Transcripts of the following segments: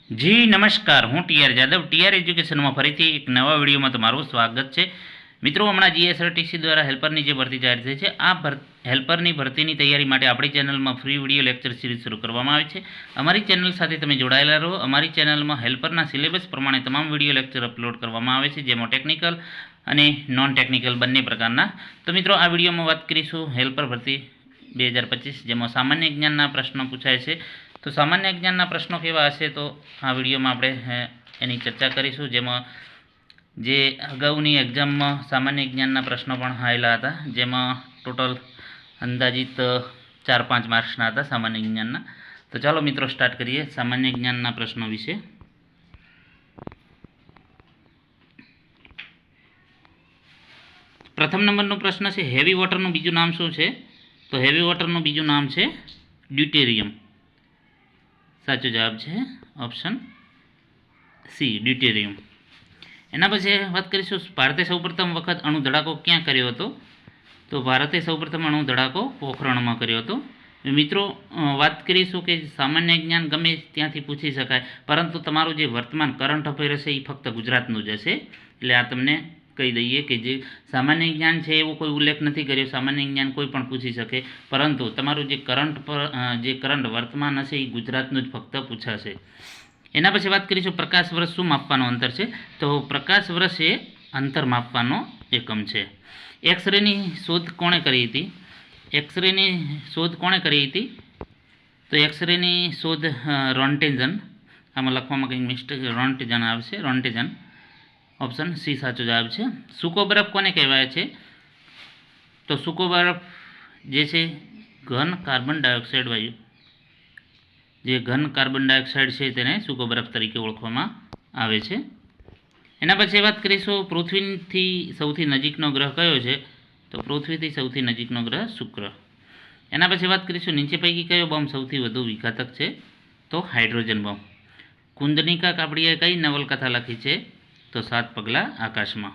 જી નમસ્કાર, હું TR Jadav TR એજ્યુકેશનમાં ફરીથી એક નવા વિડીયોમાં તમારું સ્વાગત છે. મિત્રો, હમણાં જીએસઆરટીસી દ્વારા હેલ્પરની જે ભરતી જાહેર થઈ છે, આ હેલ્પરની ભરતીની તૈયારી માટે આપણી ચેનલમાં ફ્રી વિડીયો લેક્ચર સિરીઝ શરૂ કરવામાં આવી છે. અમારી ચેનલ સાથે તમે જોડાયેલા રહો. અમારી ચેનલમાં હેલ્પરના સિલેબસ પ્રમાણે તમામ વિડીયો લેક્ચર અપલોડ કરવામાં આવે છે, જેમાં ટેકનિકલ અને નોન ટેકનિકલ બંને પ્રકારના. તો મિત્રો, આ વિડીયોમાં વાત કરીશું હેલ્પર ભરતી 2025, જેમાં સામાન્ય જ્ઞાનના પ્રશ્નો પૂછાય છે. તો સામાન્ય જ્ઞાનના પ્રશ્નો કેવા હશે, તો આ વિડીયોમાં આપણે એની ચર્ચા કરીશું, જેમાં જે અગાઉની એક્ઝામમાં સામાન્ય જ્ઞાનના પ્રશ્નો પણ આવેલા હતા, જેમાં ટોટલ અંદાજિત 4-5 માર્ક્સના હતા સામાન્ય જ્ઞાનના. તો ચાલો મિત્રો, સ્ટાર્ટ કરીએ સામાન્ય જ્ઞાનના પ્રશ્નો વિશે. પ્રથમ નંબરનો પ્રશ્ન છે, હેવી વોટરનું બીજું નામ શું છે? તો હેવી વોટરનું બીજું નામ છે ડ્યુટેરિયમ. સાચો જવાબ છે ઓપ્શન સી, ડ્યુટેરિયમ. એના પછી વાત કરીશું, ભારતે સૌપ્રથમ વખત અણુ ધડાકો ક્યાં કર્યો હતો? તો ભારતે સૌપ્રથમ અણુ ધડાકો પોખરણમાં કર્યો હતો. મિત્રો, વાત કરીશું કે સામાન્ય જ્ઞાન ગમે ત્યાંથી પૂછી શકાય, પરંતુ તમારું જે વર્તમાન કરંટ અફેર હશે એ ફક્ત ગુજરાતનું જ હશે. એટલે આ તમને કહી દઈએ કે જે સામાન્ય જ્ઞાન છે એવો કોઈ ઉલ્લેખ નથી કર્યો. સામાન્ય જ્ઞાન કોઈ પણ પૂછી શકે, પરંતુ તમારું જે કરંટ વર્તમાન હશે એ ગુજરાતનું જ ફક્ત પૂછાશે. એના પછી વાત કરીશું, પ્રકાશ વર્ષ શું માપવાનો અંતર છે? તો પ્રકાશ વર્ષ એ અંતર માપવાનો એકમ છે. એક્સરેની શોધ કોણે કરી હતી? એક્સરેની શોધ કોણે કરી હતી? તો એક્સરેની શોધ રોન્ટેજન. આમાં લખવામાં કંઈક મિસ્ટેક, રોન્ટેજન આવશે, રોન્ટેજન. ઓપ્શન સી સાચો જવાબ છે. સૂકો બરફ કોને કહેવાય છે? તો સૂકો બરફ જે છે ઘન કાર્બન ડાયોક્સાઇડ વાયુ, જે ઘન કાર્બન ડાયોક્સાઇડ છે તેને સૂકો બરફ તરીકે ઓળખવામાં આવે છે. એના પછી વાત કરીશું, પૃથ્વીથી સૌથી નજીકનો ગ્રહ કયો છે? તો પૃથ્વીથી સૌથી નજીકનો ગ્રહ શુક્ર. એના પછી વાત કરીશું, નીચે પૈકી કયો બોમ્બ સૌથી વધુ વિઘાતક છે? તો હાઇડ્રોજન બોમ્બ. કુંદનિકા કાપડીએ કઈ નવલકથા લખી છે? તો 7 પગલાં આકાશમાં.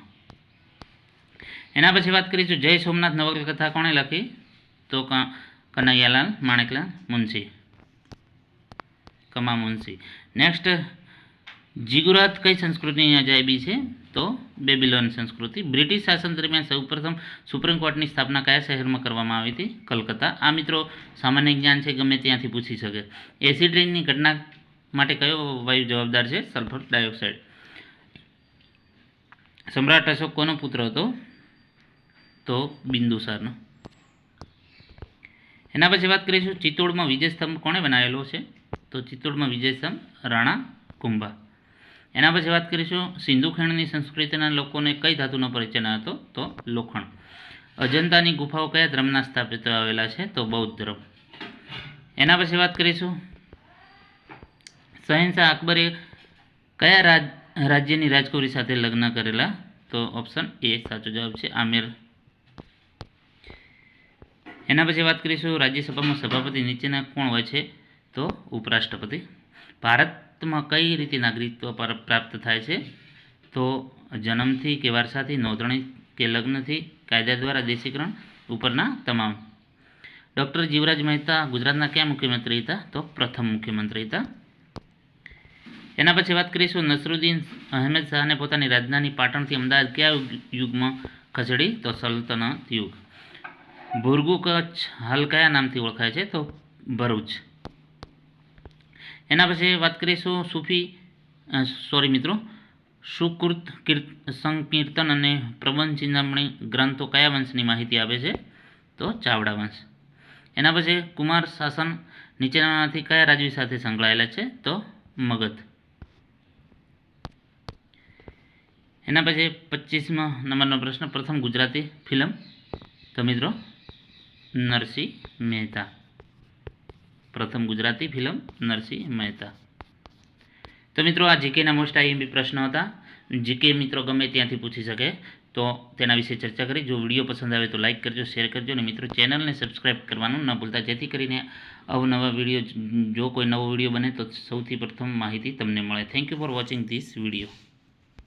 એના પછી વાત કરીશું, જય સોમનાથ નવલકથા કોણે લખી? તો કનૈયાલાલ માણેકલાલ મુનશી, કમા મુનશી. નેક્સ્ટ, જીગુરાત કઈ સંસ્કૃતિની અજાયબી છે? તો બેબીલોન સંસ્કૃતિ. બ્રિટિશ શાસન દરમિયાન સૌપ્રથમ સુપ્રીમ કોર્ટની સ્થાપના કયા શહેરમાં કરવામાં આવી હતી? કલકત્તા. આ મિત્રો સામાન્ય જ્ઞાન છે, ગમે ત્યાંથી પૂછી શકે. એસિડ રેનની ઘટના માટે કયો વાયુ જવાબદાર છે? Sulphur dioxide. સમ્રાટ અશોક કોનો પુત્ર હતો? તો બિંદુસારનો. એના પછી વાત કરીશું, ચિત્તોડમાં વિજય સ્તંભ કોણે બનાવેલો છે? તો ચિત્તોડમાં વિજય સ્તંભ રાણા કુંભા. એના પછી વાત કરીશું, સિંધુ ખીણની સંસ્કૃતિના લોકોને કઈ ધાતુનો પરિચય હતો? તો લોખંડ. અજંતાની ગુફાઓ કયા ધર્મના સ્થાપિત આવેલા છે? તો બૌદ્ધ ધર્મ. એના પછી વાત કરીશું, શહેનશાહ અકબરે કયા રાજ્યની રાજકુમારી સાથે લગ્ન કરેલા? તો ઓપ્શન એ સાચો જવાબ છે, આમેર. એના પછી વાત કરીશું, રાજ્યસભામાં સભાપતિ નીચેના કોણ હોય છે? તો ઉપરાષ્ટ્રપતિ. ભારતમાં કઈ રીતે નાગરિકત્વ પ્રાપ્ત થાય છે? તો જન્મથી કે વારસાથી, નોંધણી કે લગ્નથી, કાયદા દ્વારા, દેશીકરણ, ઉપરના તમામ. ડૉક્ટર જીવરાજ મહેતા ગુજરાતના કયા મુખ્યમંત્રી હતા? તો પ્રથમ મુખ્યમંત્રી હતા. એના પછી વાત કરીશું, નસરુદ્દીન અહેમદ શાહને પોતાની રાજધાની પાટણથી અમદાવાદ કયા યુગમાં ખસેડી? તો સલ્તનત યુગ. ભુરગુ કચ્છ હાલ કયા નામથી ઓળખાય છે? તો ભરૂચ. એના પછી વાત કરીશું, સુકૃત સંકીર્તન અને પ્રબંધ ચિંતામણી ગ્રંથો કયા વંશની માહિતી આપે છે? તો ચાવડા વંશ. એના પછી કુમાર શાસન નીચેનામાંથી કયા રાજવી સાથે સંકળાયેલા છે? તો મગધ. એના પછી 25મા નંબરનો પ્રશ્ન, પ્રથમ ગુજરાતી ફિલ્મ? તો મિત્રો નરસિંહ મહેતા. પ્રથમ ગુજરાતી ફિલ્મ નરસિંહ મહેતા. તો મિત્રો, આ જીકેના મોસ્ટ આઈએમપી પ્રશ્નો હતા. જીકે મિત્રો ગમે ત્યાંથી પૂછી શકે, તો તેના વિશે ચર્ચા કરી. જો વિડીયો પસંદ આવે તો લાઇક કરજો, શેર કરજો, અને મિત્રો ચેનલને સબસ્ક્રાઈબ કરવાનું ન ભૂલતા, જેથી કરીને અવનવા વિડીયો, જો કોઈ નવો વિડીયો બને તો સૌથી પ્રથમ માહિતી તમને મળે. Thank you for watching this video.